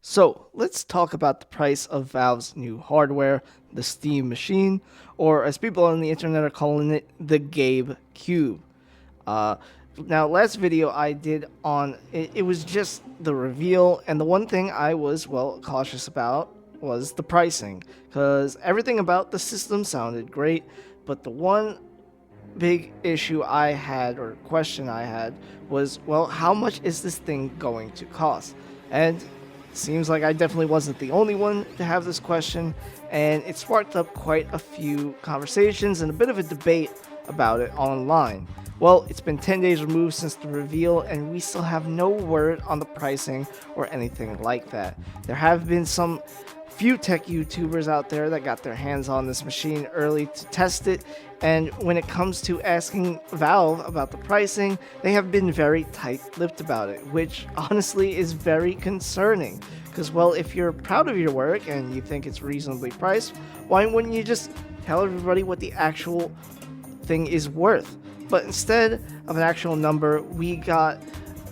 So let's talk about the price of Valve's new hardware, the Steam Machine, or as people on the internet are calling it, the Gabe Cube. Uh, Now, last video I did on it was just the reveal, and the one thing I was cautious about was the pricing, because everything about the system sounded great, but the one big issue I had or question I had was, how much is this thing going to cost? And it seems like I definitely wasn't the only one to have this question, and it sparked up quite a few conversations and a bit of a debate about it online. Well, it's been 10 days removed since the reveal, and we still have no word on the pricing or anything like that. There have been some few tech YouTubers out there that got their hands on this machine early to test it, and when it comes to asking Valve about the pricing, they have been very tight-lipped about it, which honestly is very concerning. Because, if you're proud of your work and you think it's reasonably priced, why wouldn't you just tell everybody what the actual thing is worth? But instead of an actual number, we got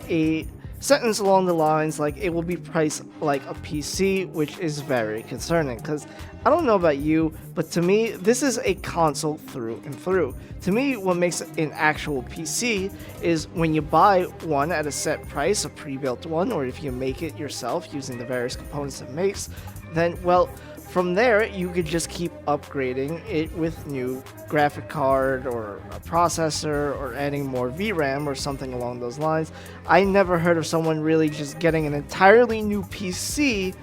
a sentence along the lines like it will be priced like a PC, which is very concerning because I don't know about you, but to me, this is a console through and through. To me, what makes an actual PC is when you buy one at a set price, a pre-built one, or if you make it yourself using the various components it makes, then, from there, you could just keep upgrading it with new graphic card or a processor or adding more VRAM or something along those lines. I never heard of someone really just getting an entirely new PC,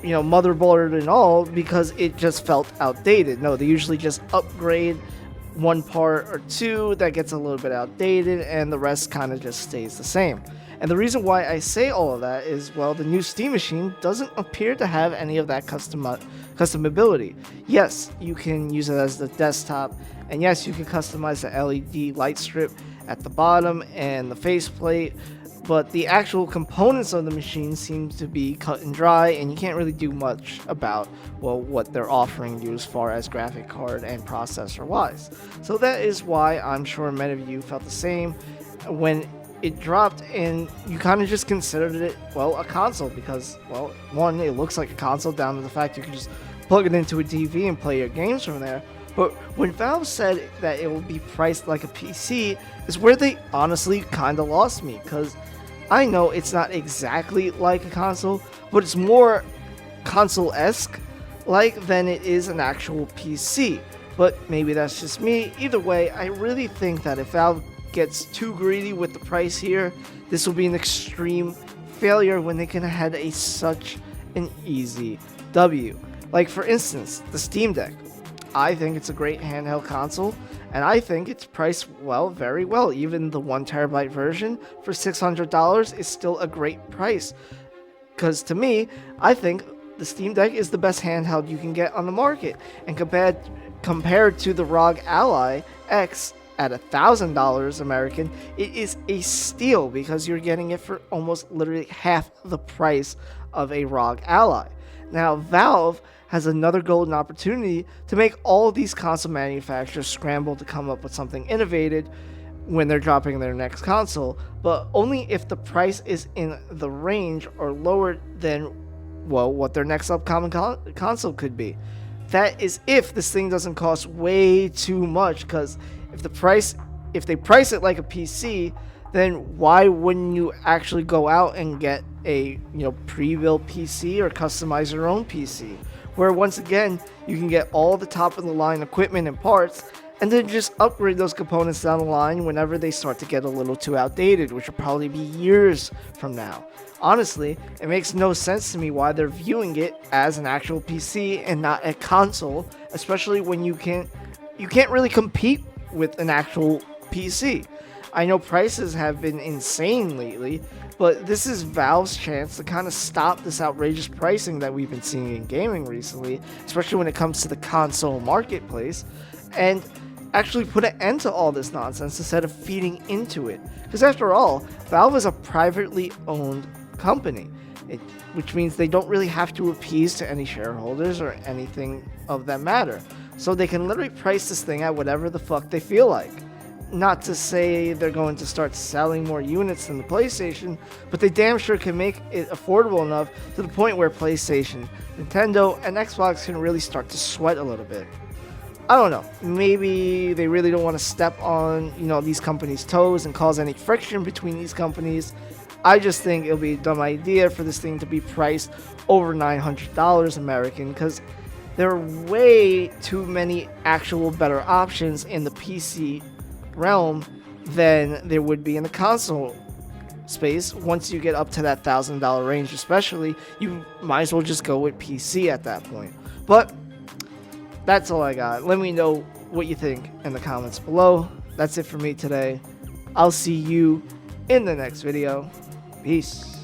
motherboard and all, because it just felt outdated. No, they usually just upgrade one part or two that gets a little bit outdated and the rest kind of just stays the same. And the reason why I say all of that is, the new Steam Machine doesn't appear to have any of that customability. Yes, you can use it as the desktop, and yes, you can customize the LED light strip at the bottom and the faceplate, but the actual components of the machine seem to be cut and dry, and you can't really do much about, what they're offering you as far as graphic card and processor wise. So that is why I'm sure many of you felt the same when it dropped and you kind of just considered it, a console because, one, it looks like a console down to the fact you can just plug it into a TV and play your games from there. But when Valve said that it will be priced like a PC is where they honestly kind of lost me, because I know it's not exactly like a console, but it's more console-esque like than it is an actual PC. But maybe that's just me. Either way, I really think that if Valve gets too greedy with the price here, this will be an extreme failure when they can have had such an easy W. Like, for instance, the Steam Deck. I think it's a great handheld console, and I think it's priced very well. Even the 1TB version for $600 is still a great price. Because to me, I think the Steam Deck is the best handheld you can get on the market. And compared to the ROG Ally X at $1,000 American, it is a steal because you're getting it for almost literally half the price of a ROG Ally. Now, Valve has another golden opportunity to make all these console manufacturers scramble to come up with something innovative when they're dropping their next console, but only if the price is in the range or lower than, what their next upcoming console could be. That is if this thing doesn't cost way too much, because if they price it like a PC, then why wouldn't you actually go out and get a pre-built PC or customize your own PC, where once again you can get all the top of the line equipment and parts, and then just upgrade those components down the line whenever they start to get a little too outdated, which will probably be years from now. Honestly, it makes no sense to me why they're viewing it as an actual PC and not a console, especially when you can't really compete with an actual PC. I know prices have been insane lately, but this is Valve's chance to kind of stop this outrageous pricing that we've been seeing in gaming recently, especially when it comes to the console marketplace, and actually put an end to all this nonsense instead of feeding into it. Because after all, Valve is a privately owned company, which means they don't really have to appease to any shareholders or anything of that matter. So they can literally price this thing at whatever the fuck they feel like. Not to say they're going to start selling more units than the PlayStation, but they damn sure can make it affordable enough to the point where PlayStation, Nintendo, and Xbox can really start to sweat a little bit. I don't know. Maybe they really don't want to step on, these companies' toes and cause any friction between these companies. I just think it'll be a dumb idea for this thing to be priced over $900 American, because there are way too many actual better options in the PC realm than there would be in the console space. Once you get up to that $1,000 range, especially, you might as well just go with PC at that point. But that's all I got. Let me know what you think in the comments below. That's it for me today. I'll see you in the next video. Peace.